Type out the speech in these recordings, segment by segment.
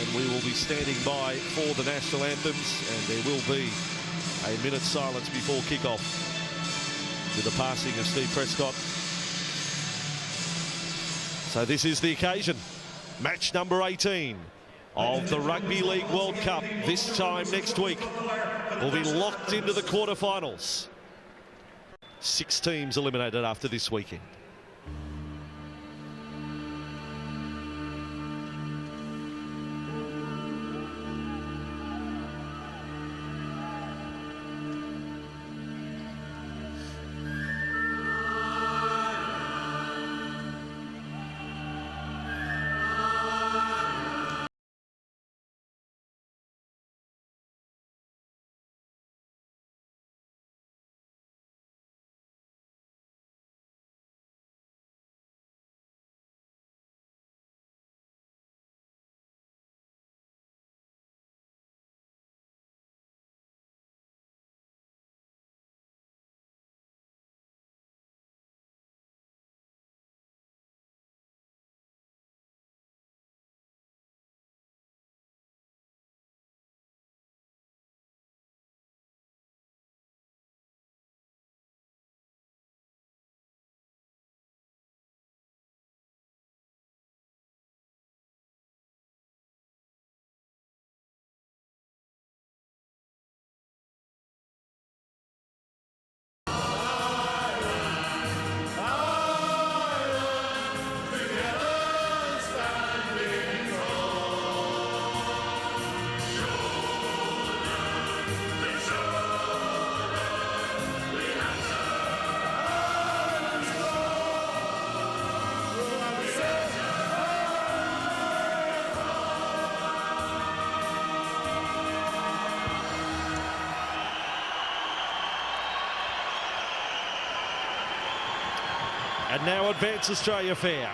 and we will be standing by for the national anthems, and there will be a minute's silence before kick-off with the passing of Steve Prescott. So this is the occasion. Match number 18 of the Rugby League World Cup. This time next week, we'll be locked into the quarterfinals. 6 teams eliminated after this weekend. And now Advance Australia Fair.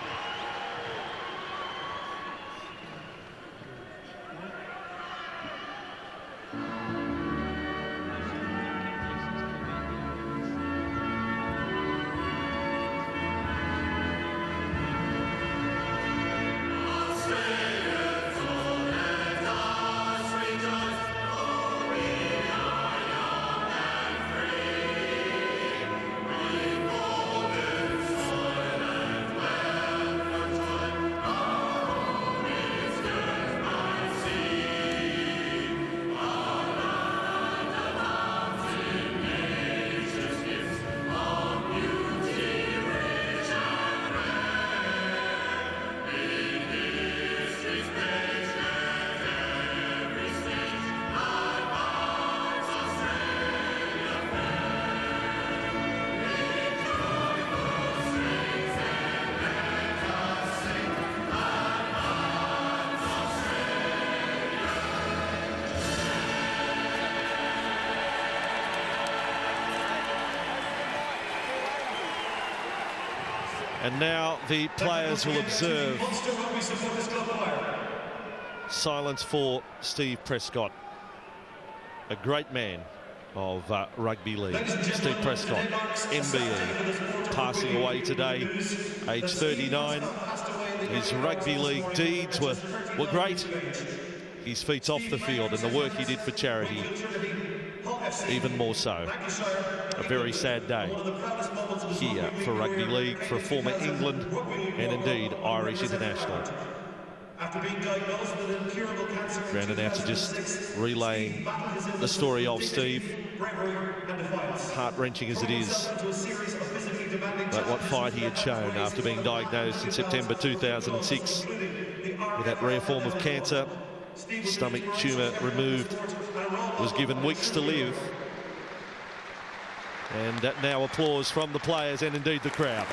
And now the players will observe silence for Steve Prescott, a great man of rugby league. Steve Prescott, MBE, passing away today, age 39. His rugby league deeds were great. His feet's off the field, and the work he did for charity, even more so. A very sad day here for rugby league, for a former England and indeed Irish international. Ground announcer just relaying the story of Steve. Heart-wrenching as it is, but what fight he had shown after being diagnosed in September 2006 with that rare form of cancer. Stomach tumour removed, was given weeks to live. And now applause from the players and indeed the crowd.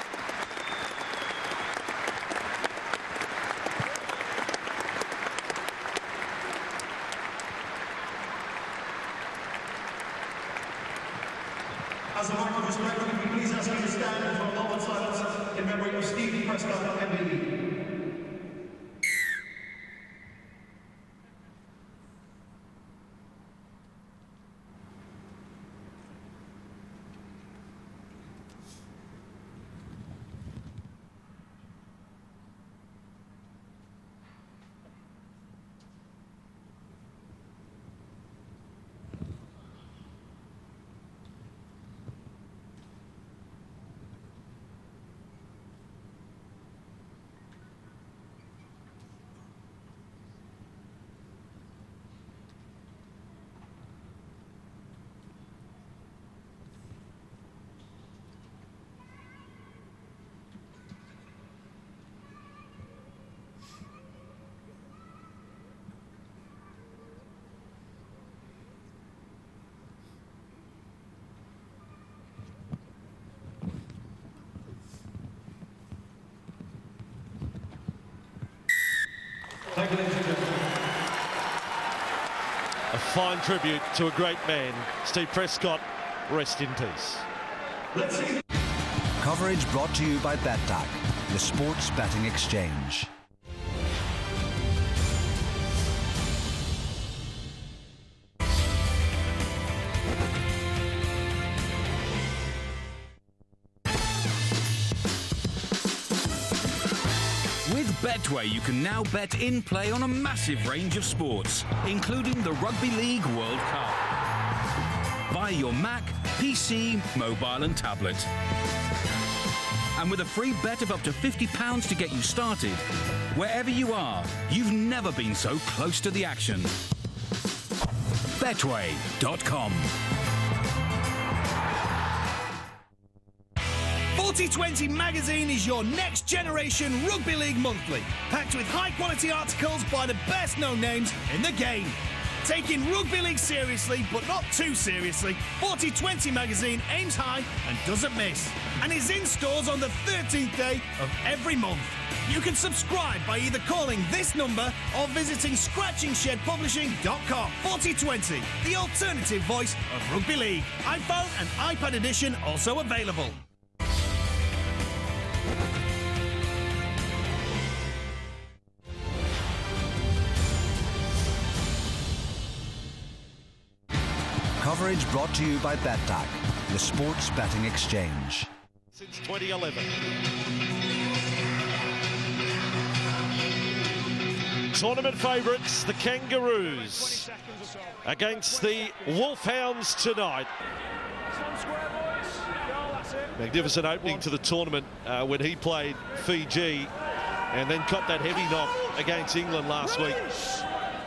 As a mark of respect, can we please ask you to stand for a moment silence in memory of Steve Prescott, MBE. A fine tribute to a great man. Steve Prescott, rest in peace. Coverage brought to you by BetDAC, the sports betting exchange. With Betway, you can now bet in play on a massive range of sports, including the Rugby League World Cup, via your Mac, PC, mobile and tablet. And with a free bet of up to £50 to get you started, wherever you are, you've never been so close to the action. Betway.com. 4020 magazine is your next generation Rugby League monthly, packed with high-quality articles by the best-known names in the game. Taking Rugby League seriously, but not too seriously, 4020 magazine aims high and doesn't miss, and is in stores on the 13th day of every month. You can subscribe by either calling this number or visiting scratchingshedpublishing.com. 4020, the alternative voice of Rugby League. iPhone and iPad edition also available. Coverage brought to you by BetDAC, the sports betting exchange. Since 2011. Tournament favourites, the Kangaroos, against the Wolfhounds tonight. Magnificent opening to the tournament when he played Fiji and then caught that heavy knock against England last week.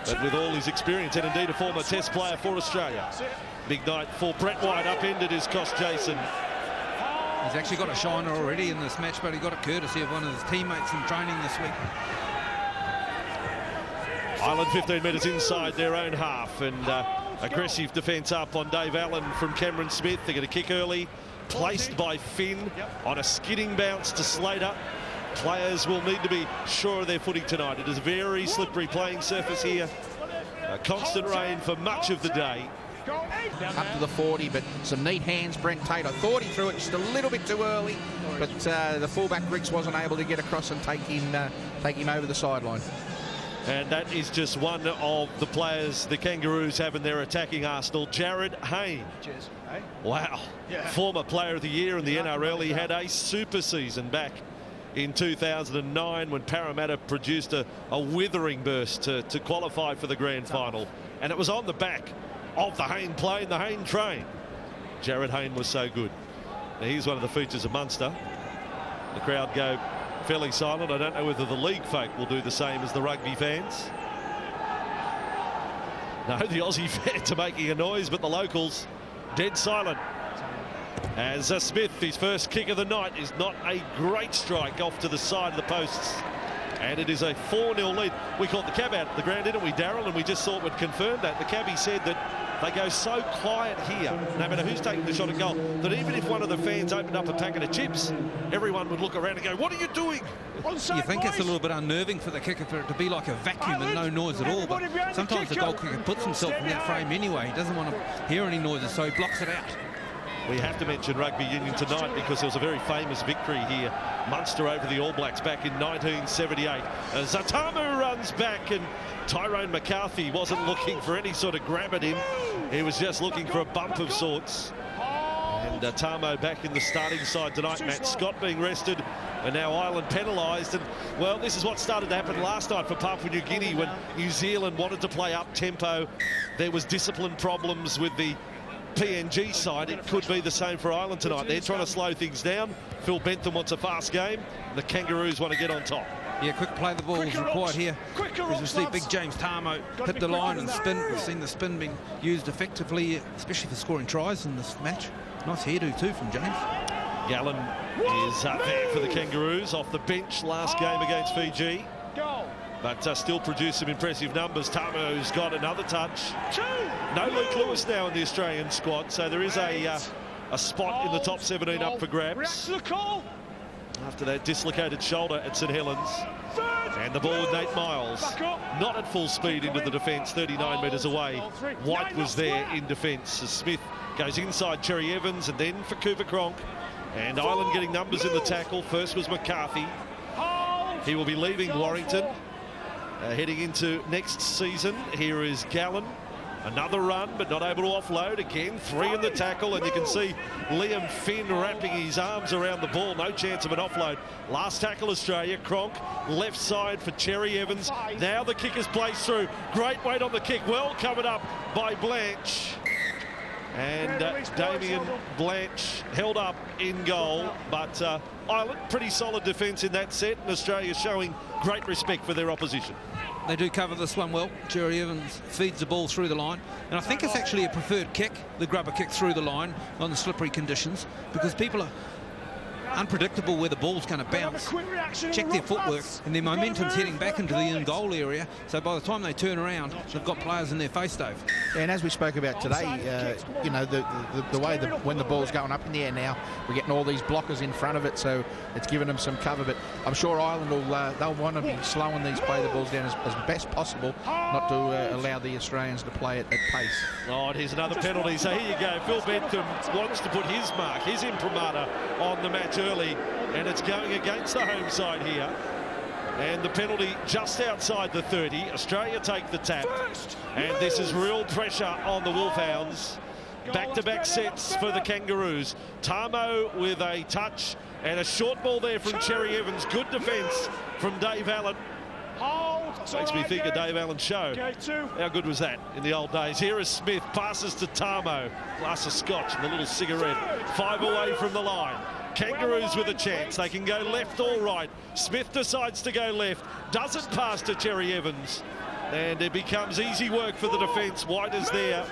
But with all his experience, and indeed a former Test player for Australia. Big night for Brett White, upended his cost Jason. He's actually got a shiner already in this match, but he got a courtesy of one of his teammates in training this week. Ireland 15 metres inside their own half, and aggressive defence up on Dave Allen from Cameron Smith. They're going to kick early, placed by Finn on a skidding bounce to Slater. Players will need to be sure of their footing tonight. It is a very slippery playing surface here. Constant rain for much of the day. Up to the 40, but some neat hands, Brent Tate. I thought he threw it just a little bit too early, but the fullback Ricks wasn't able to get across and take him over the sideline. And that is just one of the players the Kangaroos have in their attacking arsenal, Jared Hayne. Wow. Former player of the year in the NRL. He had a super season back in 2009 when Parramatta produced a withering burst to qualify for the grand final. And it was on the back of the Hayne plane, the Hayne train. Jared Hayne was so good. Now, he's one of the features of Munster. The crowd go fairly silent. I don't know whether the league folk will do the same as the rugby fans. No, the Aussie fans are making a noise, but the locals dead silent. As Smith, his first kick of the night, is not a great strike off to the side of the posts. And it is a 4-0 lead. We caught the cab out at the ground, didn't we, Darryl? And we just thought we'd confirm that. The cabbie said that they go so quiet here, no matter who's taking the shot at goal, that even if one of the fans opened up a packet of chips, everyone would look around and go, "What are you doing?" You think it's a little bit unnerving for the kicker for it to be like a vacuum and no noise at all, but sometimes the goal kicker puts himself in that frame anyway. He doesn't want to hear any noises, so he blocks it out. We have to mention rugby union tonight because there was a very famous victory here. Munster over the All Blacks back in 1978. As Zatamu runs back, and Tyrone McCarthy wasn't looking for any sort of grab at him. He was just looking for a bump of sorts. And Tamo back in the starting side tonight. Matt Scott being rested, and now Ireland penalised. And, well, this is what started to happen last night for Papua New Guinea when New Zealand wanted to play up-tempo. There was discipline problems with the PNG side. It could be the same for Ireland tonight. They're trying to slow things down. Phil Bentham wants a fast game. The Kangaroos want to get on top. Yeah, quick play the ball is required here. As we see big James Tamo hit the line and spin. We've seen the spin being used effectively, especially for scoring tries in this match. Nice hairdo too from James. Gallen is there for the Kangaroos off the bench last game against Fiji. But still produce some impressive numbers. Tamo's got another touch. No Luke Lewis now in the Australian squad, so there is a spot in the top 17 up for grabs. After that dislocated shoulder at St Helens. And the ball with Nate Miles, not at full speed into the defence, 39 metres away. White was there in defence as Smith goes inside Cherry Evans and then for Cooper Cronk. And Ireland getting numbers in the tackle. First was McCarthy. He will be leaving Warrington, heading into next season. Here is Gallen. Another run, but not able to offload. Again, 3 in the tackle, and you can see Liam Finn wrapping his arms around the ball. No chance of an offload. Last tackle, Australia. Cronk, left side for Cherry Evans. Now the kick is placed through. Great weight on the kick. Well covered up by Blanche. And Damien Blanche held up in goal, but Ireland, pretty solid defence in that set, and Australia showing great respect for their opposition. They do cover this one well. Cherry Evans feeds the ball through the line, and I think it's actually a preferred kick, the grubber kick through the line on the slippery conditions, because people are unpredictable where the ball's going to bounce. Check their footwork, and their momentum's heading back into the in-goal area, so by the time they turn around, they've got players in their face, Dave. And as we spoke about today, you know, the way when the ball's going up in the air now, we're getting all these blockers in front of it, so it's giving them some cover. But I'm sure Ireland will they'll want to be slowing these play the balls down as best possible, not to allow the Australians to play it at pace. Oh, and here's another penalty. So here you go. Phil Bentham wants to put his mark, his imprimatur on the match early, and it's going against the home side here. And the penalty just outside the 30. Australia take the tap, and this is real pressure on the Wolfhounds. Back-to-back sets for the Kangaroos. Tamo with a touch and a short ball there from Cherry Evans. Good defence from Dave Allen. Makes me think of Dave Allen's show. How good was that in the old days? Here is Smith, passes to Tamo. Glass of scotch and a little cigarette. 5 away from the line. Kangaroos with a chance. They can go left or right. Smith decides to go left. Doesn't pass to Cherry Evans. And it becomes easy work for the defence. White is there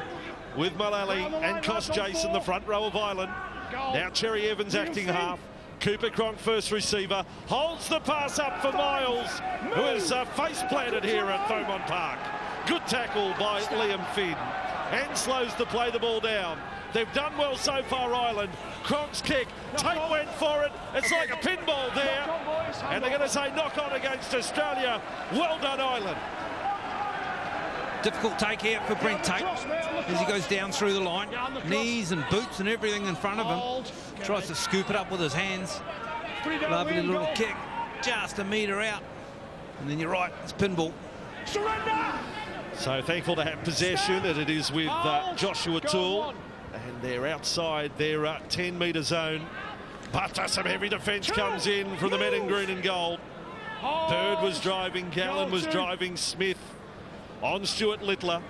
with Mullally and Kostjais, the front row of Ireland. Now Cherry Evans acting half. Cooper Cronk, first receiver, holds the pass up for Miles, who is face planted here at Thomond Park. Good tackle by Liam Finn, and slows to play the ball down. They've done well so far, Ireland. Cronk's kick, Tate went for it. It's like a pinball there, and they're going to say knock on against Australia. Well done, Ireland. Difficult take here for Brent Tate as he goes down through the line. Knees and boots and everything in front of him. Tries to scoop it up with his hands. Lovely little kick, just a metre out. And then you're right, it's pinball. So thankful to have possession, and it is with Joshua Toole. And they're outside their 10-metre zone. But some heavy defence comes in from the men in green and gold. Bird was driving, Gallen was driving, Smith on Stuart Littler,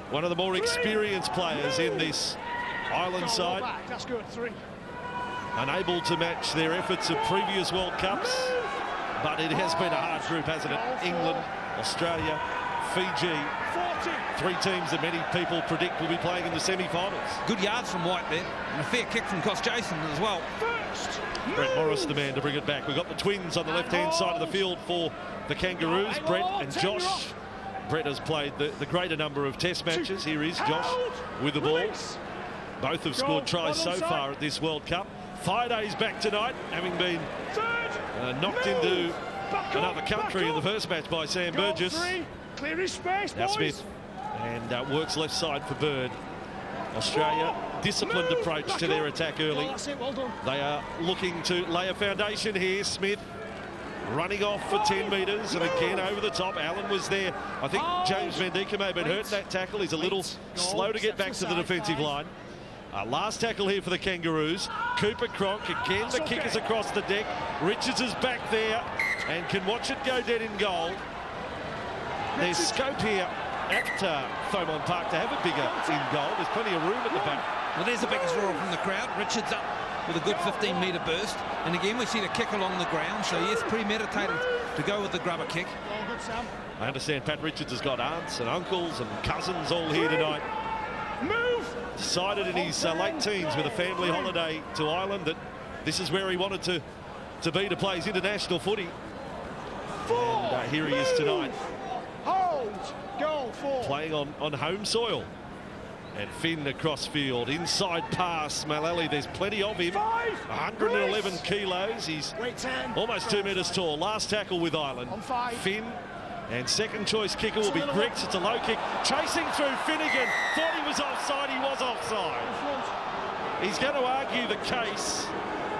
one of the more experienced players in this Ireland side. That's good, 3. Unable to match their efforts of previous World Cups, but it has been a hard group, hasn't it? England, Australia, Fiji, 3 teams that many people predict will be playing in the semi-finals. Good yards from White there, and a fair kick from Kostjais as well. Brett Morris, the man to bring it back. We've got the twins on the left-hand side of the field for the Kangaroos, Brett and Josh. Brett has played the greater number of test matches. Here is Josh with the ball. Both have scored tries so far at this World Cup. Fide's back tonight, having been knocked into another country in the first match by Sam Burgess. Now Smith, and works left side for Bird. Australia, disciplined approach to their attack early. They are looking to lay a foundation here. Smith running off for 10 metres, and again over the top. Allen was there. I think James Van Dijk may have been hurt in that tackle. He's a little slow to get back to the defensive line. Last tackle here for the Kangaroos. Cooper Cronk, again the kick is across the deck. Richards is back there and can watch it go dead in goal. There's scope here at Thomond Park to have a bigger in goal. There's plenty of room at the back. Well, there's the biggest roar from the crowd. Richards up with a good 15-metre burst. And again, we see the kick along the ground. So, yes, premeditated to go with the grubber kick. I understand Pat Richards has got aunts and uncles and cousins all here tonight. Decided in his late teens with a family holiday to Ireland that this is where he wanted to be to play his international footy. And here he is tonight. Playing on home soil. And Finn across field, inside pass, Mullally, there's plenty of him. 111 kilos, he's almost 2 metres tall. Last tackle with Ireland. Finn, and second choice kicker will be Griggs. It's a low kick, chasing through Finnegan. Thought he was offside, he was offside. He's going to argue the case.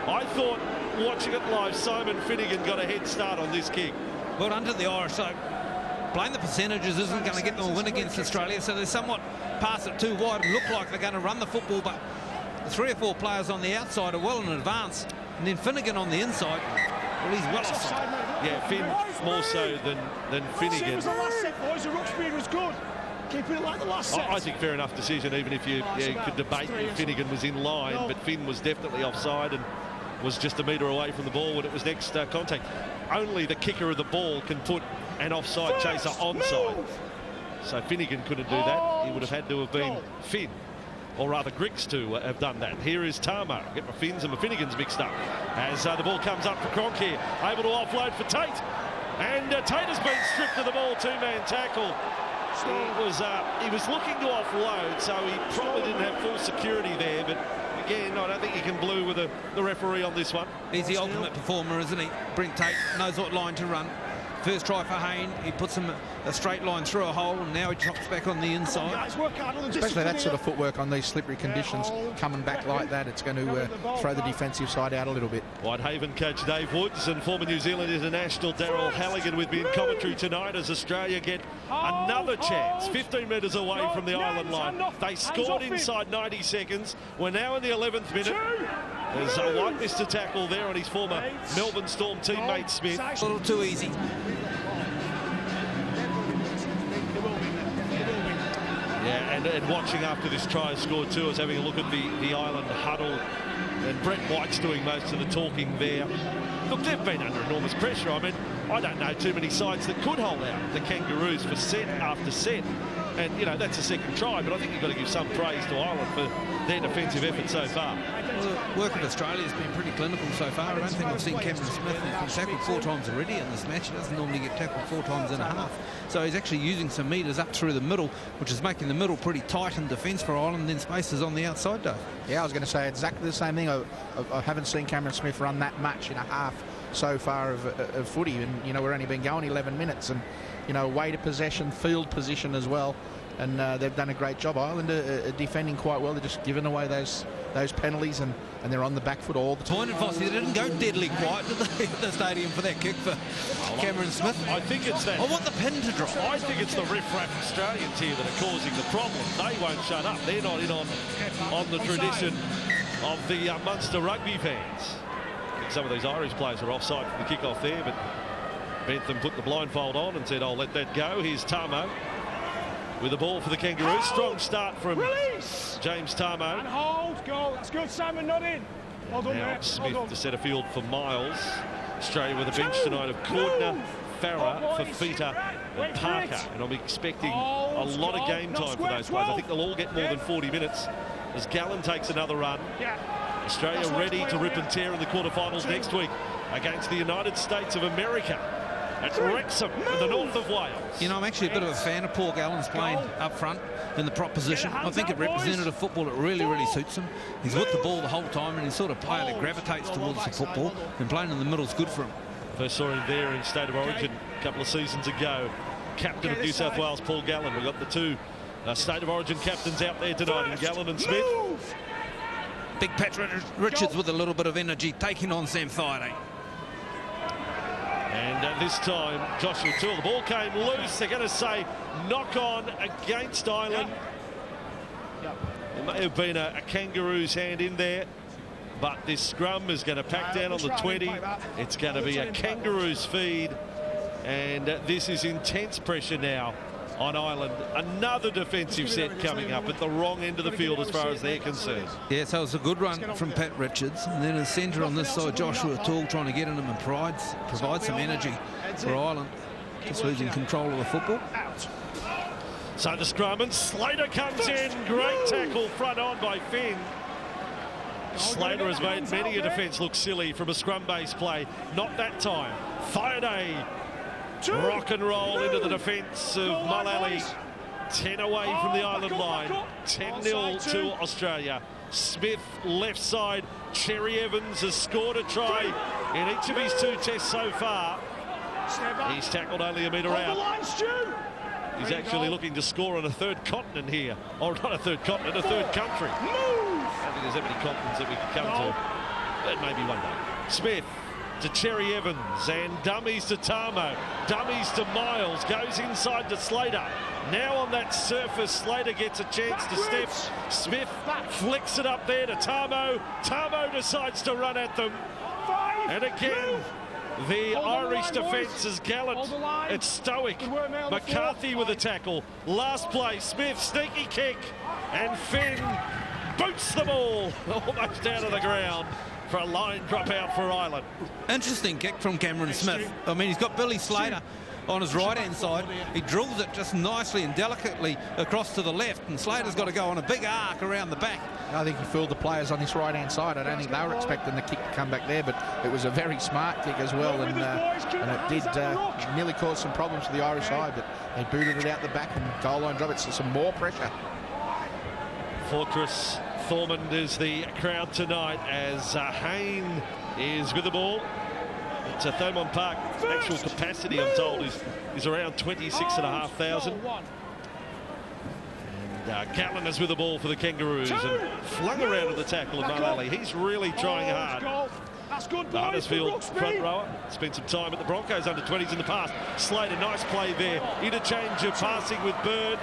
I thought, watching it live, Simon Finnegan got a head start on this kick. Well, under the Irish, so playing the percentages isn't going to get them a win against Australia, so they somewhat pass it too wide and look like they're going to run the football, but the 3 or 4 players on the outside are well in advance, and then Finnegan on the inside, well, he's well offside. Yeah, Finn more so than Finnegan. Was the last set, boys. The ruck speed was good. Keeping it like the last set. I think fair enough decision, even if you could debate if Finnegan was in line, but Finn was definitely offside and was just a metre away from the ball when it was next contact. Only the kicker of the ball can put an offside chaser onside. So Finnegan couldn't do that. He would have had to have been Finn, or rather Griggs to have done that. Here is Tamo. Get my Finns and my Finnegans mixed up as the ball comes up for Cronk here, able to offload for Tate, and Tate has been stripped of the ball. 2-man tackle. He was looking to offload, so he probably didn't have full security there, but again, I don't think he can blue with the referee on this one. He's the ultimate performer, isn't he? Brent Tate knows what line to run. First try for Hayne, he puts him a straight line through a hole, and now he drops back on the inside. Especially that sort of footwork on these slippery conditions, coming back like that, it's going to throw the defensive side out a little bit. Whitehaven coach Dave Woods and former New Zealand international Daryl Halligan with me in commentary tonight as Australia get another chance, 15 metres away from the island line. They scored inside 90 seconds. We're now in the 11th minute. There's a white missed a tackle there on his former Melbourne Storm teammate Smith. A little too easy. Yeah, and watching after this try is scored too, I was having a look at the Ireland huddle, and Brett White's doing most of the talking there. Look, they've been under enormous pressure. I mean, I don't know too many sides that could hold out the Kangaroos for set after set. And, you know, that's a second try, but I think you've got to give some praise to Ireland for their defensive effort so far. Well, the work of Australia has been pretty clinical so far. I don't think I've seen Cameron Smith. He's been tackled 4 times already in this match. He doesn't normally get tackled 4 times and a half. So he's actually using some metres up through the middle, which is making the middle pretty tight in defence for Ireland, then spaces on the outside, Dave. Yeah, I was going to say exactly the same thing. I haven't seen Cameron Smith run that much in a half so far of footy, and, you know, we're only been going 11 minutes, and, you know, weight of possession, field position as well. And they've done a great job. Ireland are defending quite well. They're just giving away those penalties, and they're on the back foot all the time. Point and Fossey, they didn't go deadly quiet, did they, at the stadium for that kick for Cameron Smith? I think it's that. I want the pin to drop. I think it's the riff-raff Australians here that are causing the problem. They won't shut up. They're not in on the tradition of the Munster rugby fans. I think some of these Irish players are offside from the kick-off there, but Bentham put the blindfold on and said, I'll let that go. Here's Tamo with the ball for the Kangaroos. Strong start from James Tamo. And hold, go. That's good, Simon, not in. Well done, Now mate. Smith Well to set a field for Miles. Australia with a bench tonight of Cordner, Farah, Fafita and Parker. And I'm expecting a lot of game time for those players. I think they'll all get more than 40 minutes as Gallen takes another run. Australia ready to rip and tear in the quarterfinals next week against the United States of America at Wrexham in the north of Wales. You know, I'm actually a bit of a fan of Paul Gallen's playing up front in the prop position. I think it representative football. It really, really suits him. He's with the ball the whole time, and he's sort of a player that gravitates towards the football, and playing in the middle is good for him. First saw him there in State of Origin a couple of seasons ago. Captain of New South Wales, Paul Gallen. We've got the two State of Origin captains out there tonight in Gallen and Smith. Big Pat Richards with a little bit of energy, taking on Sam Thaiday. And this time, Joshua Toole, the ball came loose. They're going to say knock on against Ireland. There may have been a Kangaroo's hand in there, but this scrum is going to pack down on the 20. It's going to be a Kangaroo's feed, and this is intense pressure now on Ireland. Another defensive set coming up at the wrong end of the field as far as they're concerned. Yeah, so it's a good run from Pat Richards, and then in the centre on this side, Joshua Toole trying to get in him and provide some energy for Ireland, just losing control of the football. So the scrum, and Slater comes in. Great tackle front on by Finn. Slater has made many a defence look silly from a scrum-based play. Not that time. Thaiday. Rock and roll into the defence of Mullally. 10 away from the island line. 10-0 to Australia. Smith, left side. Cherry Evans has scored a try in each of his 2 tests so far. He's tackled only a metre out. He's actually looking to score on a third continent here. Or not a third continent, a third country. I don't think there's that many continents that we can come to. But maybe one day. Smith to Cherry Evans, and dummies to Tamo, dummies to Miles, goes inside to Slater. Now on that surface, Slater gets a chance to step. Smith flicks it up there to Tamo. Tamo decides to run at them. And again, the Irish defence is gallant. It's stoic. McCarthy with a tackle. Last play, Smith, sneaky kick. And Finn boots the ball almost out of the ground for a line drop out for Ireland. Interesting kick from Cameron Smith. I mean, he's got Billy Slater on his right-hand side. He drills it just nicely and delicately across to the left, and Slater's got to go on a big arc around the back. I think he fooled the players on his right-hand side. I don't think they were expecting the kick to come back there, but it was a very smart kick as well, and it did nearly cause some problems for the Irish side, but they booted it out the back and goal line drop. It's some more pressure. Fortress Thormond is the crowd tonight as Hayne is with the ball. It's a Thomond Park actual capacity, I'm told, is around 26,500. And Gatlin is with the ball for the Kangaroos and flung around at the tackle of Mullally. He's really trying hard. The Huddersfield front rower spent some time at the Broncos under-20s in the past. Slater, nice play there. Interchange of passing with Bird.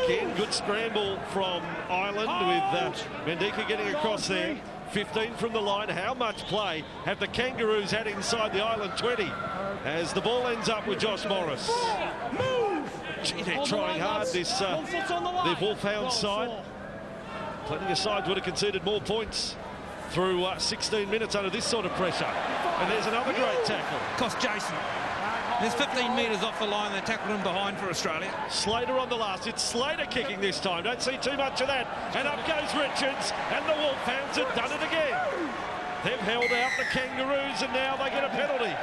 Again, good scramble from Ireland with Mendika getting across there. 15 from the line. How much play have the Kangaroos had inside the Ireland 20 as the ball ends up with Josh Morris? Gee, they're trying hard, this their Wolfhound side. Plenty of sides would have conceded more points through 16 minutes under this sort of pressure. And there's another great tackle. Cost Jason. There's 15 metres off the line. They tackled him behind for Australia. Slater on the last. It's Slater kicking this time. Don't see too much of that. And up goes Richards. And the Wolfhounds have done it again. They've held out the Kangaroos and now they get a penalty.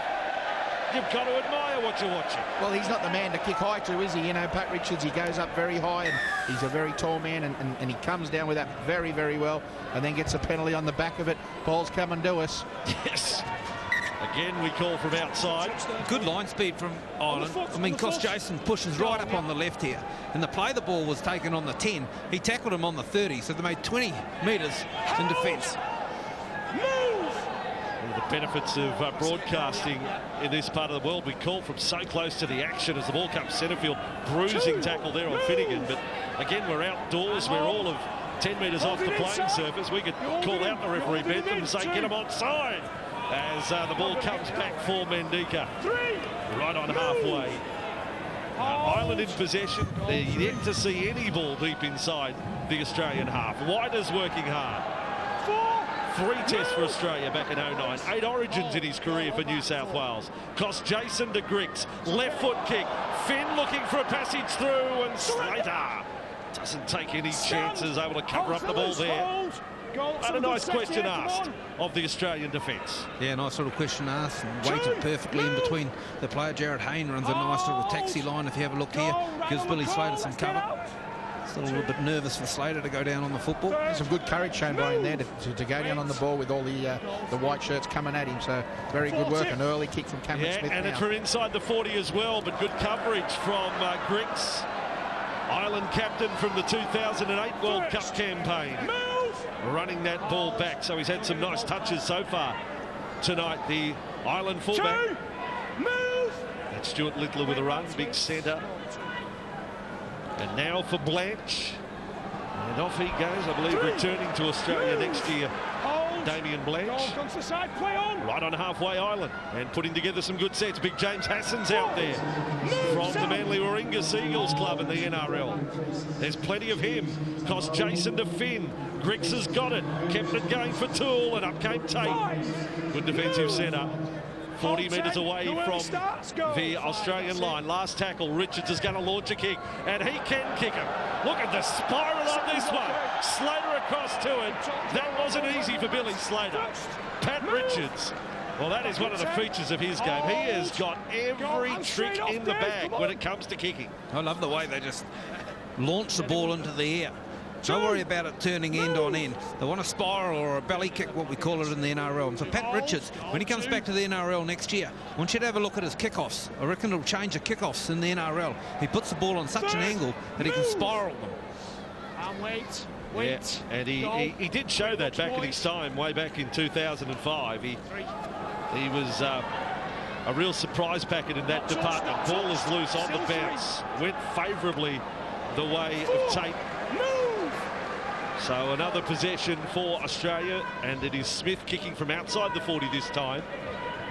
You've got to admire what you're watching. Well, he's not the man to kick high to, is he? You know, Pat Richards, he goes up very high and he's a very tall man and he comes down with that very, very well and then gets a penalty on the back of it. Ball's coming to us. Yes. Again, we call from outside. Good line speed from Ireland. I mean, Cost Jason pushes right up on the left here. And the play the ball was taken on the 10. He tackled him on the 30, so they made 20 metres in defence. The benefits of broadcasting in this part of the world. We call from so close to the action as the ball comes centre field. Bruising tackle there on Finnegan. But again, we're outdoors. We're all of 10 metres off the playing surface. We could call out the referee Bentham and say, get him onside. As the ball comes back for Mendika. Right on halfway. Ireland in possession. They're yet to see any ball deep inside the Australian half. White working hard. 3 tests for Australia back in 09. 8 origins in his career for New South Wales. Cost Jason to Griggs. Left foot kick. Finn looking for a passage through and Slater doesn't take any chances, able to cover up the ball there. And a nice question asked of the Australian defence. Yeah, nice little question asked and waited perfectly in between the player. Jared Hayne runs a nice little taxi line if you have a look here. Gives Billy Slater some cover. Still a little bit nervous for Slater to go down on the football. Some good courage shown by him there to go down on the ball with all the white shirts coming at him. So very good work. An early kick from Cameron Smith. And now. it's from inside the 40 as well, but good coverage from Griggs, Ireland captain from the 2008 World Cup campaign. Running that ball back, so he's had some nice touches so far tonight. The Ireland fullback. That's Stuart Littler with a run, big centre. And now for Blanche. And off he goes, I believe, returning to Australia next year. Damien Blanche. Right on halfway Ireland and putting together some good sets. Big James Hassan's out there from the Manly Warringah Seagulls club in the NRL. There's plenty of him. Cost Jason to Finn. Griggs has got it. Kept it going for Toole and up came Tate. Good defensive setup. 40 metres away from the Australian line. Last tackle, Richards is going to launch a kick, and he can kick him. Look at the spiral on this one. Slater across to it. That wasn't easy for Billy Slater. Pat Richards Well, that is one of the features of his game. He has got every trick in the bag when it comes to kicking. I love the way they just launch the ball into the air. Don't worry about it turning end on end. They want a spiral or a belly kick, what we call it in the NRL. And for Pat Richards, when he comes back to the NRL next year, I want you to have a look at his kickoffs. I reckon it'll change the kickoffs in the NRL. He puts the ball on such an angle that he can spiral them. And wait. Yeah, and he did show that back in his time, way back in 2005. He was a real surprise packet in that department. Ball is loose on the bounce. Went favourably the way of Tate. So another possession for Australia, and it is Smith kicking from outside the 40 this time.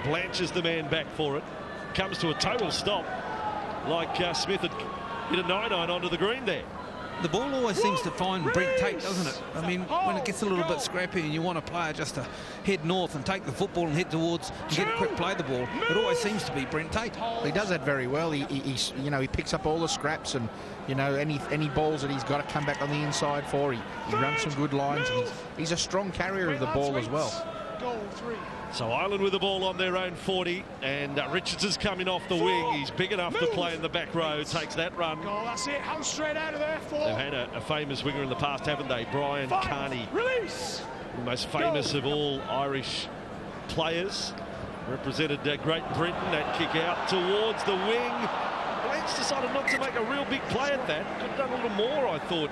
Blanche is the man back for it. Comes to a total stop, like Smith had hit a 9-9 onto the green there. The ball always seems to find Brent Tate, doesn't it? I mean, when it gets a little bit scrappy and you want a player just to head north and take the football and head towards and get a quick play the ball, it always seems to be Brent Tate. He does that very well. He picks up all the scraps, and any balls that he's got to come back on the inside for. He runs some good lines, and he's a strong carrier of the ball as well. Goal 3. So Ireland with the ball on their own 40, and Richards is coming off the wing. He's big enough to play in the back row, takes that run. Goal, that's it. Hands straight out of there. 4. They've had a famous winger in the past, haven't they? Brian 5. Carney. Release. The most famous of all Irish players. Represented Great Britain. That kick out towards the wing. Blanche decided not to make a real big play at that. Could have done a little more, I thought.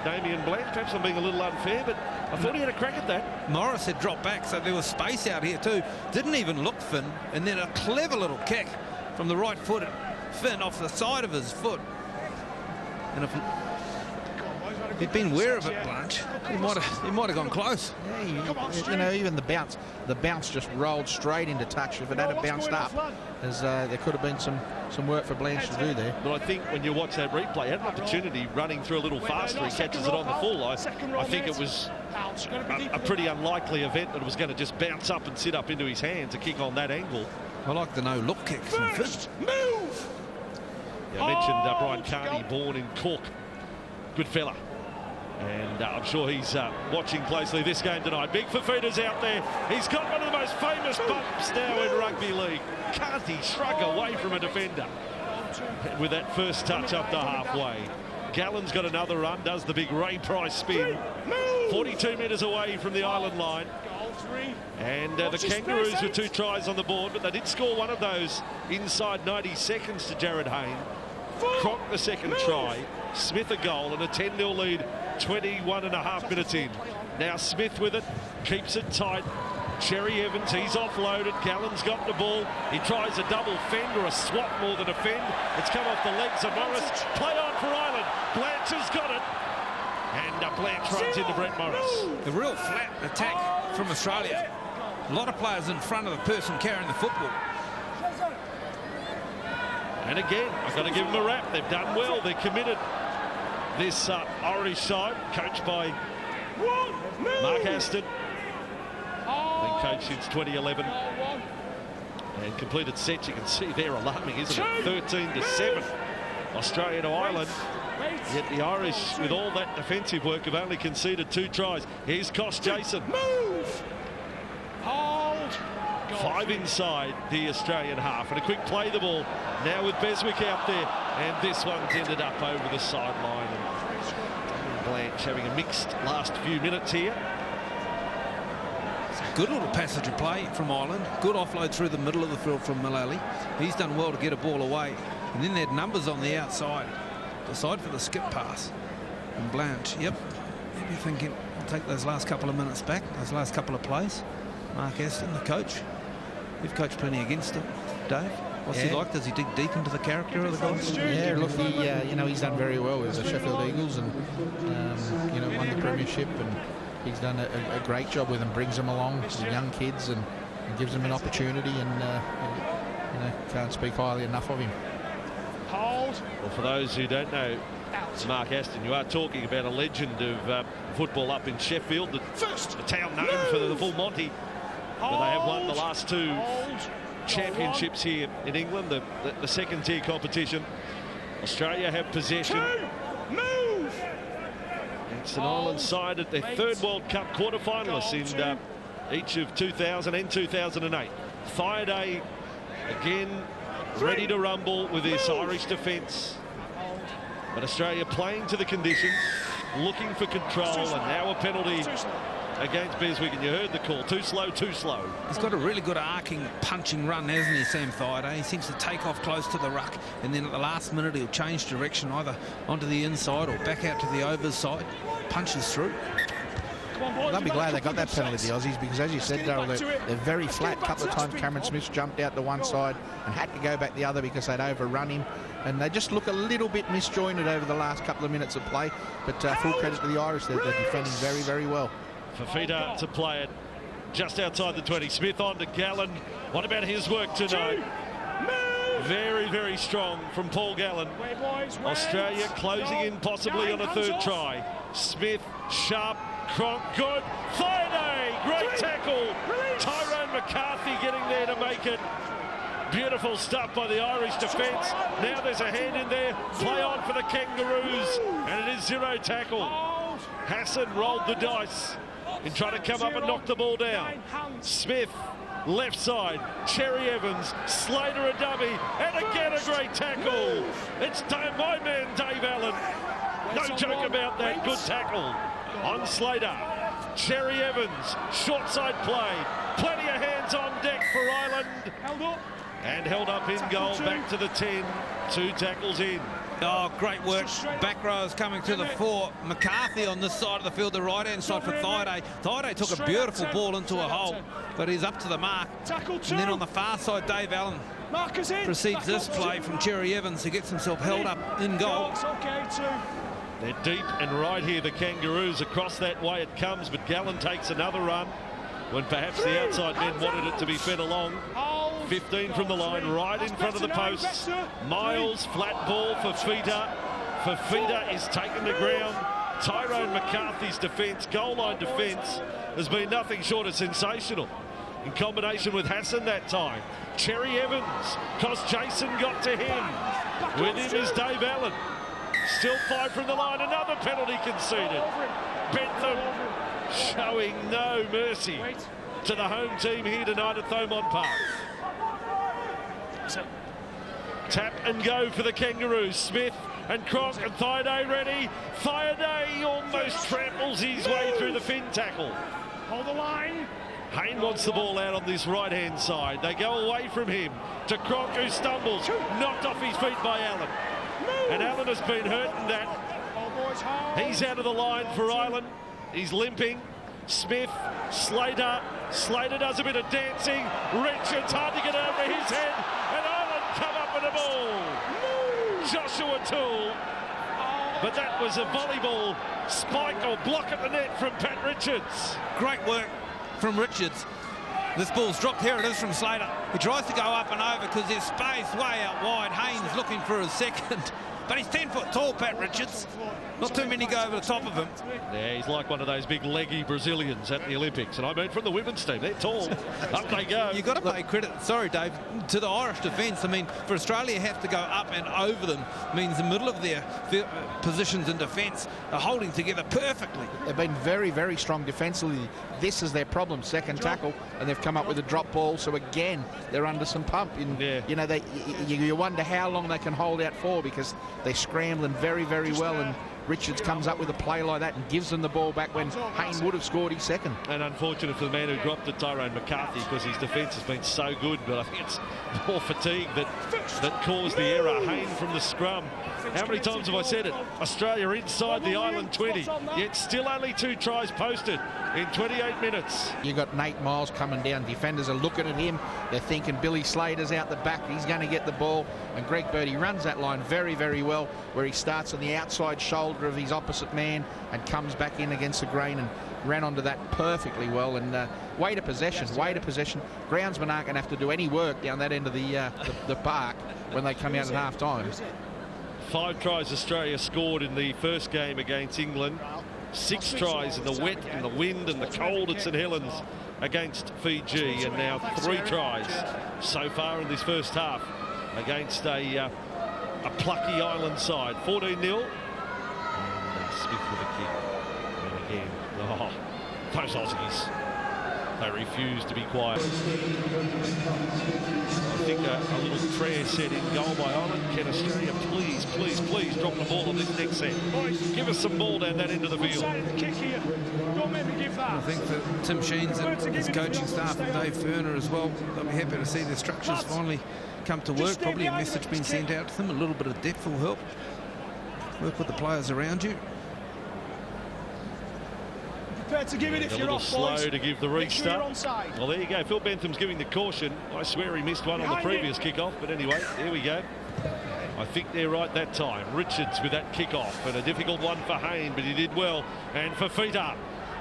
Damien Blanche, perhaps I'm being a little unfair, but I thought he had a crack at that. Morris had dropped back, so there was space out here too. Didn't even look Finn, and then a clever little kick from the right foot at Finn off the side of his foot. And if he'd been aware of it, Blanche, he might have gone close. Yeah, even the bounce just rolled straight into touch. If it had bounced up, there could have been some work for Blanche to do there. But I think when you watch that replay, he had an opportunity running through a little faster. He catches it on the full. I think it was a pretty unlikely event that it was going to just bounce up and sit up into his hands, a kick on that angle. I like the no-look kick from Finn. Move. Yeah, I mentioned Brian Carney, born in Cork. Good fella. And I'm sure he's watching closely this game tonight. Big Fafita's out there. He's got one of the most famous bumps now in rugby league. Can't he shrug away from a defender with that first touch up to halfway. Gallen's got another run, does the big Ray Price spin. 42 metres away from the island line. And the Kangaroos with 2 tries on the board, but they did score one of those inside 90 seconds to Jared Hayne. Cronk the second try. Smith a goal and a 10-0 lead 21.5 minutes in. Now Smith with it, keeps it tight. Cherry Evans, he's offloaded. Gallen's got the ball. He tries a double fend or a swap more than a fend. It's come off the legs of Morris. Play on for Ireland. Blanche has got it. And Blanche runs into Brent Morris. A real flat attack from Australia. A lot of players in front of the person carrying the football. And again, I've got to give them a rap. They've done well. They're committed. This Irish side, coached by Mark Aston. Been coached since 2011. And completed sets, you can see they're alarming, isn't it? 13-7. Australia to Ireland. Yet the Irish, with all that defensive work, have only conceded 2 tries. Here's Kosh Jason. Move. Hold. 5 inside the Australian half, and a quick play the ball now with Beswick out there, and this one's ended up over the sideline. And Blanche having a mixed last few minutes here. It's a good little passage of play from Ireland. Good offload through the middle of the field from Mullally. He's done well to get a ball away, and then they had numbers on the outside. Decide for the skip pass. And Blanche, yep, maybe thinking, I'll take those last couple of minutes back, those last couple of plays. Mark Aston, the coach. You've coached plenty against him, Dave. What's he like? Does he dig deep into the character of the guys? Yeah, look, he's done very well with the Sheffield Eagles, and won the premiership, and he's done a great job with them. Brings them along, the young kids, and gives them an opportunity, and can't speak highly enough of him. Hold. Well, for those who don't know Mark Aston, you are talking about a legend of football up in Sheffield, the town known for the full Monty. But they have won the last 2 championships here in England, the second-tier competition. Australia have possession. Move. It's an Ireland side at their 3rd World Cup quarter-finalists in each of 2000 and 2008. Thaiday again ready to rumble with this Irish defence. But Australia playing to the conditions, looking for control, and now a penalty against Beswick, and you heard the call. Too slow, too slow. He's got a really good arcing, punching run, hasn't he, Sam Thaiday? He seems to take off close to the ruck, and then at the last minute he'll change direction, either onto the inside or back out to the overs side. Punches through. They'll be glad they got that penalty, the Aussies, because as you said, Daryl, they're very flat. A couple of times Cameron Smith jumped out to one side and had to go back the other because they'd overrun him. And they just look a little bit misjointed over the last couple of minutes of play. But full credit to the Irish, they're defending very, very well. Fafita to play it just outside the 20. Smith on to Gallen. What about his work tonight? Very, very strong from Paul Gallen. Australia closing in possibly on a third try. Smith, sharp, Cronk, good. Thaiday, great tackle. Tyrone McCarthy getting there to make it. Beautiful stuff by the Irish defence. Now there's a hand in there. Play on for the Kangaroos. And it is 0 tackle. Hassan rolled the dice in trying to come up and knock the ball down. Smith, left side. Cherry Evans, Slater a dummy. And again a great tackle. It's my man Dave Allen. No joke about that. Good tackle on Slater. Cherry Evans, short side play. Plenty of hands on deck for Ireland. And held up in goal, back to the 10. 2 tackles in. Oh, great work. Back row is coming to the fore. McCarthy on this side of the field, the right-hand side for Thaiday. Thaiday took a beautiful ball into a hole, but he's up to the mark. And then on the far side, Dave Allen precedes this play from Cherry Evans, who gets himself held up in goal. They're deep and right here, the Kangaroos. Across that way it comes, but Gallen takes another run when perhaps the outside men wanted it to be fed along. 15 from the line, right in front of the posts. Miles, flat ball for Fafita. Fafita is taken to ground. Tyrone McCarthy's defence, goal line defence, has been nothing short of sensational. In combination with Hassan that time. Cherry Evans, because Jason got to him. With him is Dave Allen. Still 5 from the line, another penalty conceded. Bentham showing no mercy to the home team here tonight at Thomond Park. Tap and go for the Kangaroos. Smith and Cronk and Thaiday ready. Thaiday almost tramples his way through the fin tackle. Hold the line. Hayne wants the ball out on this right-hand side. They go away from him to Cronk, who stumbles, knocked off his feet by Allen. And Allen has been hurt in that. He's out of the line for Ireland. He's limping. Smith, Slater. Slater does a bit of dancing. Richards hard to get over his head. And Ireland come up with the ball. Joshua Toole. But that was a volleyball spike or block at the net from Pat Richards. Great work from Richards. This ball's dropped. Here it is from Slater. He tries to go up and over because there's space way out wide. Haynes looking for a second. But he's 10 foot tall, Pat Richards. Not too many go over the top of him. Yeah, he's like one of those big leggy Brazilians at the Olympics. And I mean, from the women's team, they're tall. Up they go. You've got to pay credit, sorry, Dave, to the Irish defence. I mean, for Australia have to go up and over them means the middle of their positions in defence are holding together perfectly. They've been very, very strong defensively. This is their problem, second tackle, and they've come up with a drop ball. So again, they're under some pump. And, you know, you wonder how long they can hold out for, because they're scrambling very, very well. And Richards comes up with a play like that and gives them the ball back when Hayne would have scored his second. And unfortunate for the man who dropped it, Tyrone McCarthy, because his defence has been so good. But I think it's more fatigue that caused the error. Hayne from the scrum. How many times have I said it? Australia inside the Ireland 20, yet still only 2 tries posted in 28 minutes. You've got Nate Miles coming down. Defenders are looking at him. They're thinking Billy Slater's out the back. He's going to get the ball. And Greg Birdie runs that line very, very well, where he starts on the outside shoulder of his opposite man and comes back in against the grain and ran onto that perfectly well. And way to possession. Groundsmen aren't going to have to do any work down that end of the park when they come out at half-time. 5 tries Australia scored in the first game against England. 6 tries in the wet and the wind and the cold at St Helens against Fiji, and now 3 tries so far in this first half against a plucky Island side. 14-0. And Smith with a kick. And again, those Aussies. They refuse to be quiet. I think a little prayer said in goal by Ireland. Can Australia please, please, please drop the ball on this next set? Give us some ball down that end of the field. I think that Tim Sheens and his coaching staff and Dave Ferner as well, they'll be happy to see their structures finally come to work. Probably a message being sent out to them. A little bit of depth will help. Work with the players around you. To give it if a you're little off, slow boys. to give the restart. Well, there you go. Phil Bentham's giving the caution. I swear he missed one on the previous kickoff, but anyway, here we go. I think they're right that time. Richards with that kickoff, and a difficult one for Hayne, but he did well. And Fafita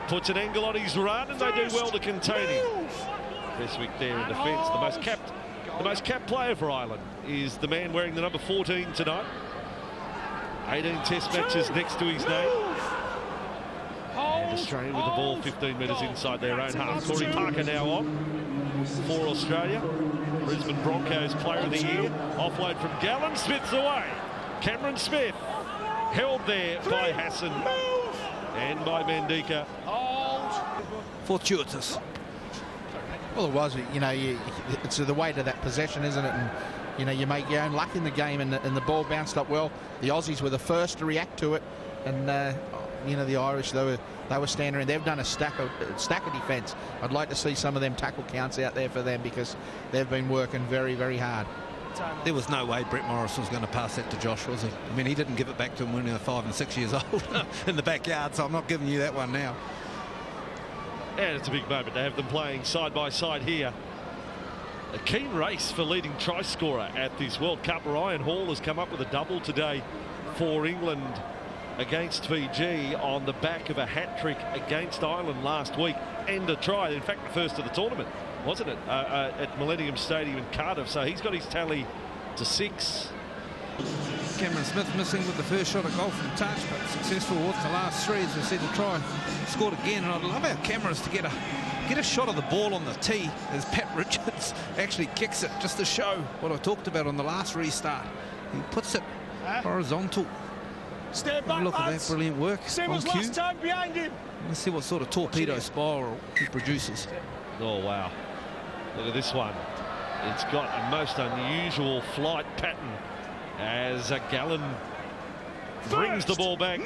puts an angle on his run, and they do well to contain him. Beswick there in defence. The most capped player for Ireland is the man wearing the number 14 tonight. 18 test matches next to his name. And Australia with the ball 15 metres inside their own half. Corey Parker now on for Australia. Brisbane Broncos player of the year. Offload from Gallen. Smith's away. Cameron Smith held there by Hassan and by Mendika. Fortuitous. Well, it was. You know, it's the way to that possession, isn't it? And you know, you make your own luck in the game, and the ball bounced up well. The Aussies were the first to react to it, and you know, the Irish, they were standing in. They've done a stack of defence. I'd like to see some of them tackle counts out there for them, because they've been working very, very hard. There was no way Brett Morris was going to pass that to Josh, was he? I mean, he didn't give it back to him when they were 5 and 6 years old in the backyard, so I'm not giving you that one now. And it's a big moment to have them playing side by side here. A keen race for leading try scorer at this World Cup. Ryan Hall has come up with a double today for England against Fiji on the back of a hat-trick against Ireland last week, and a try, in fact the first of the tournament, wasn't it, at Millennium Stadium in Cardiff. So he's got his tally to 6. Cameron Smith missing with the first shot at goal from touch, but successful with the last 3. As we said, the try scored again, and I'd love our cameras to get a shot of the ball on the tee as Pat Richards actually kicks it, just to show what I talked about on the last restart. He puts it horizontal. Stay back, look at that brilliant work. Same as last time behind him. Let's see what sort of torpedo spiral he produces. Oh wow, look at this one. It's got a most unusual flight pattern as Gallen brings the ball back.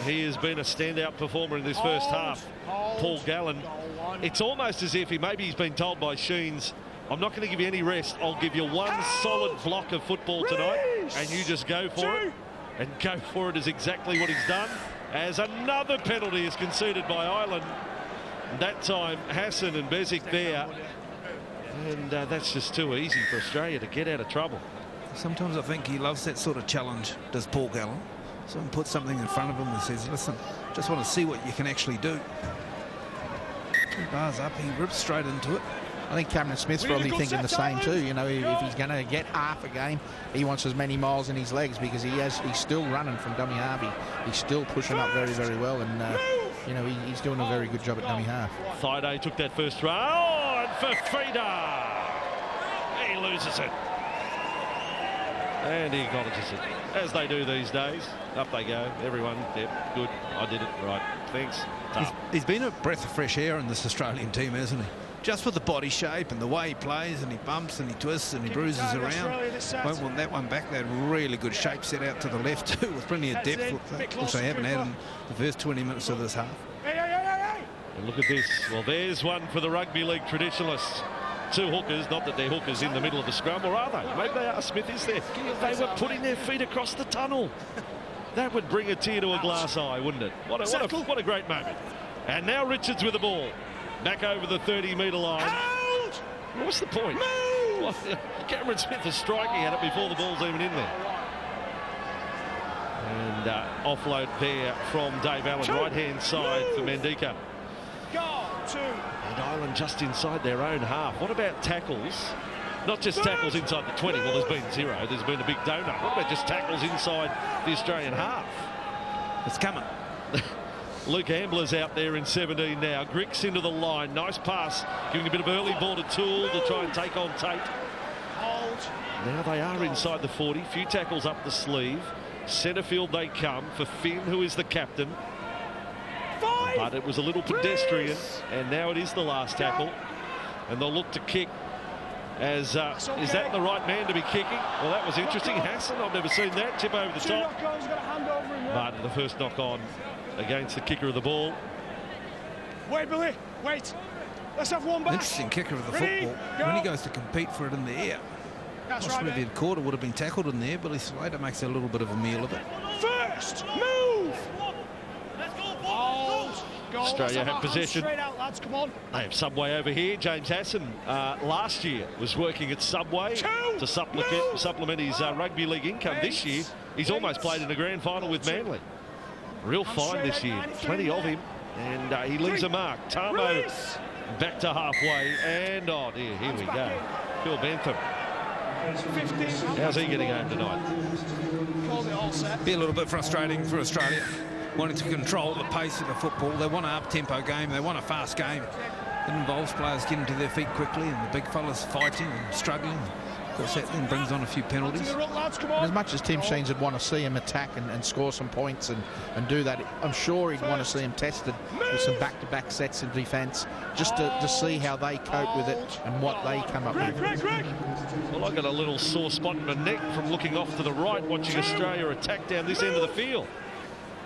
He has been a standout performer in this first half, Paul Gallen. It's almost as if he's been told by Sheens, I'm not going to give you any rest, I'll give you one solid block of football tonight, and you just go for it. And go for it is exactly what he's done, as another penalty is conceded by Ireland. That time Hassan and Bezic there, and that's just too easy for Australia to get out of trouble. Sometimes I think he loves that sort of challenge, does Paul Gallen. Someone puts something in front of him and says, listen, just want to see what you can actually do. 2 bars up, he rips straight into it. I think Cameron Smith's probably thinking the same too. You know, if he's going to get half a game, he wants as many miles in his legs, because he's still running from dummy half. He's still pushing up very, very well, and you know, he's doing a very good job at dummy half. Thaiday took that first run. Oh, and Fafita! He loses it. And he acknowledges it, as they do these days. Up they go. Everyone, yep, good. I did it. Right. Thanks. He's been a breath of fresh air in this Australian team, hasn't he? Just with the body shape and the way he plays, and he bumps and he twists and he bruises around. Won't want that one back. They had really good shape set out to the left too, with plenty of depth, which they haven't had in the first 20 minutes of this half. And look at this. Well, there's one for the rugby league traditionalists. 2 hookers, not that they're hookers in the middle of the scrum, or are they? Maybe they are. Smith is there. They were putting their feet across the tunnel. That would bring a tear to a glass eye, wouldn't it? What a great moment. And now Richards with the ball. Back over the 30-metre line. Out! What's the point? Well, Cameron Smith is striking at it before the ball's even in there. And offload there from Dave Allen, right-hand side for Mendika. And Ireland just inside their own half. What about tackles? Not just tackles inside the 20. Well, there's been 0. There's been a big donut. What about just tackles inside the Australian half? It's coming. Luke Ambler's out there in 17 now. Grix into the line. Nice pass. Giving a bit of early ball to Toole to try and take on Tate. Now they are inside the 40. Few tackles up the sleeve. Centre field they come for Finn, who is the captain. but it was a little pedestrian, and now it is the last tackle, and they'll look to kick. As is that the right man to be kicking? Well, that was interesting. Hassan, I've never seen that tip over the top. But the first knock on against the kicker of the ball. Wait, Billy, wait. Let's have one back. Interesting kicker of the football. When he goes to compete for it in the air. That's Possibly right, if he'd caught it, would have been tackled in there. Billy Slater makes a little bit of a meal of it. First move. Australia had possession. Straight out, lads. Come on. They have Subway over here. James Hassan last year was working at Subway to supplement his rugby league income. This year, he's almost played in a grand final with Manly. Real fine this year. Plenty of him. And he leaves a mark. Tamo back to halfway. And, oh dear, here we go. Phil Bentham. How's he getting home tonight? Be a little bit frustrating for Australia, wanting to control the pace of the football. They want an up-tempo game. They want a fast game. It involves players getting to their feet quickly and the big fellas fighting and struggling. Of course, that then brings on a few penalties. As much as Tim Sheens would want to see him attack and score some points and do that, I'm sure he'd want to see him tested with some back-to-back sets in defence, just to see how they cope with it and what they come up with. Well, I got a little sore spot in my neck from looking off to the right, watching Australia attack down this end of the field.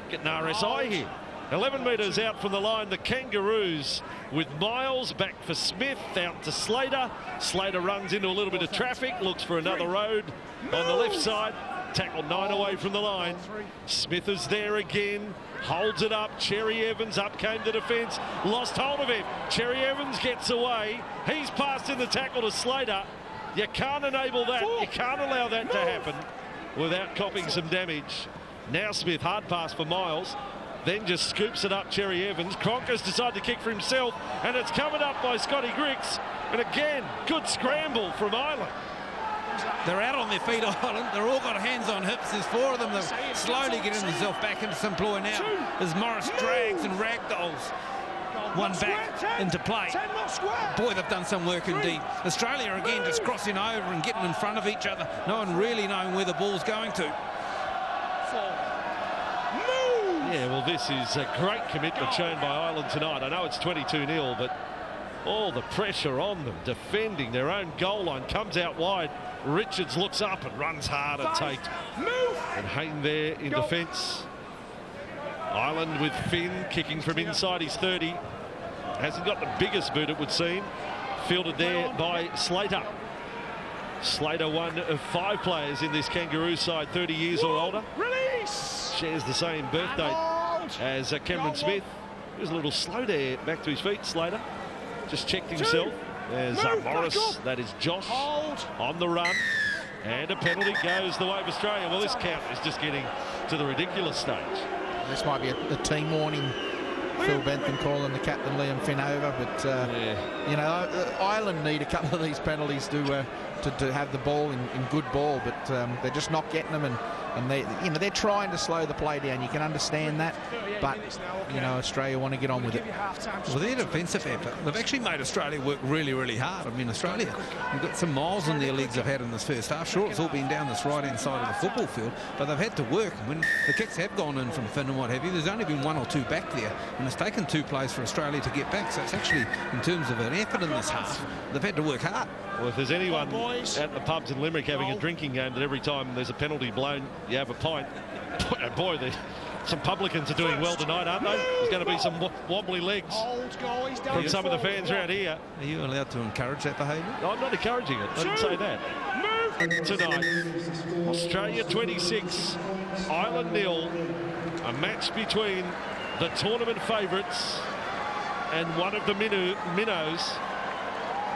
Getting RSI here. 11 metres out from the line, the Kangaroos with Miles back for Smith, out to Slater. Slater runs into a little bit of traffic, looks for another road on the left side. Tackle 9 away from the line. Smith is there again, holds it up. Cherry Evans up came the defence, lost hold of him. Cherry Evans gets away. He's passed in the tackle to Slater. You can't enable that. You can't allow that to happen without copying some damage. Now Smith, hard pass for Miles. Then just scoops it up, Cherry Evans. Cronkers decided to kick for himself, and it's covered up by Scotty Griggs. And again, good scramble from Ireland. They're out on their feet, Ireland. They're all got hands on hips. There's 4 of them. They're slowly getting themselves back into some ploy now. As Morris drags and ragdolls one back into play. Boy, they've done some work indeed. Australia again just crossing over and getting in front of each other. No one really knowing where the ball's going to. Yeah, well, this is a great commitment shown by Ireland tonight. I know it's 22-0, but all the pressure on them, defending their own goal line, comes out wide. Richards looks up and runs hard and takes. And Hayne there in defence. Ireland with Finn kicking from inside his 30. Hasn't got the biggest boot, it would seem. Fielded there by Slater. Slater, one of 5 players in this Kangaroo side, 30 years or older. Shares the same birthday as Cameron Smith. He was a little slow there, back to his feet, Slater. Just checked himself. There's Morris, that is Josh, on the run. And a penalty goes the way of Australia. Well, this count is just getting to the ridiculous stage. This might be a team warning. Phil Bentham calling the captain Liam Finn over, but you know, Ireland need a couple of these penalties to have the ball in good ball, but they're just not getting them, and they're trying to slow the play down. You can understand that, but you know, Australia want to get on with it. Well, their defensive effort, they've actually made Australia work really, really hard. I mean, Australia, you've got some miles on their legs they've had in this first half. Sure, it's all been down this right-hand side of the football field, but they've had to work. When the kicks have gone in from Finn and what have you, there's only been 1 or 2 back there, and it's taken 2 plays for Australia to get back. So it's actually, in terms of an effort in this half, they've had to work hard. Well, if there's anyone at the pubs in Limerick having a drinking game that every time there's a penalty blown, you have a pint. Boy, some publicans are doing well tonight, aren't they? There's going to be some wobbly legs from some of the fans around here. Are you allowed to encourage that behaviour? No, I'm not encouraging it. I didn't say that. Tonight, Australia 26, Ireland 0. A match between the tournament favourites and one of the minnows.